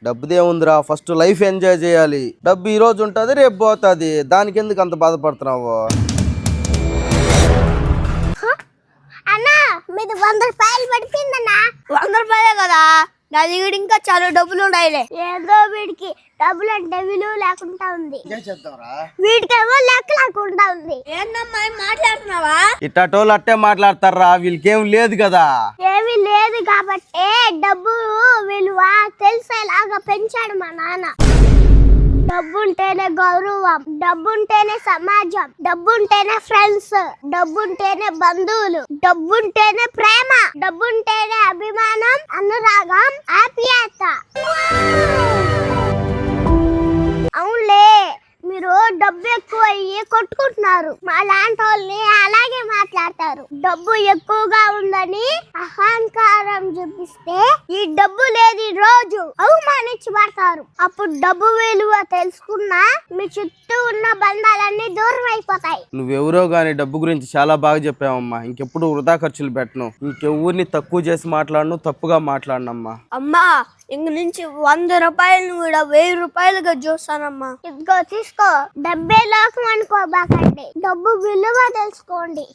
డబ్బుదే ఉందిరా, first life enjoy చేయాలి. డబ్బు ఈ రోజు ఉంటది, రేపు పోతుంది. దానికి ఎందుకు అంత బాధపడుతున్నావు? అన్నా మీది 100 రూపాయలు పడిపోయిందన్నా. 100 రూపాయలే కదా, నా దగ్గర ఇంకా చాలా డబ్బులు ఉన్నాయిలే. ఏదో వీడికి డబ్బులు అంటే విలువ లేకుండా ఉంది, వీడికేమో లెక్క లేకుండా ఉంది. ఏందమ్మా మాట్లాడుతున్నావా? ఇట్టోళ్ళు అట్టే మాట్లాడతారా, వీళ్ళకేం లేదు కదా. ఏమీ లేదు కాబట్టి డబ్బు విలువ తెలిసేలాగా పెంచాడు మా నాన్న. డబ్బుంటేనే గౌరవం, డబ్బుంటేనే సమాజం, డబ్బుంటేనే ఫ్రెండ్స్, డబ్బుంటేనే బంధువులు, డబ్బుంటేనే ప్రేమ, డబ్బుంటేనే అభిమానం, అనురాగం, ఆప్యాయత. అవునులే, మీరు డబ్బు ఎక్కువ అయ్యి కొట్టుకుంటున్నారు. మా లాంటి వాళ్ళని అలాగే మాట్లాడతారు. డబ్బు ఎక్కువగా ఉందని అహంకారం చూపిస్తే ఈ డబ్బు లేని రోజు అవమానించబడతారు. అప్పుడు డబ్బు విలువ తెలుసుకున్నా మీ చుట్టూ ఉన్న బంధాలన్నీ దూరం అయిపోతాయి. నువ్వెవరో గానీ డబ్బు గురించి చాలా బాగా చెప్పావమ్మా. ఇంకెప్పుడు వృధా ఖర్చులు పెట్టను. ఇంకెవరిని తక్కువ చేసి మాట్లాడను, తప్పుగా మాట్లాడనమ్మా. అమ్మా ఇంక నుంచి 100 రూపాయలు కూడా 1000 రూపాయలుగా చూస్తానమ్మా. ఇదిగో తీసుకో. డబ్బే లోకం అనుకోబాకండి, డబ్బు విలువ తెలుసుకోండి.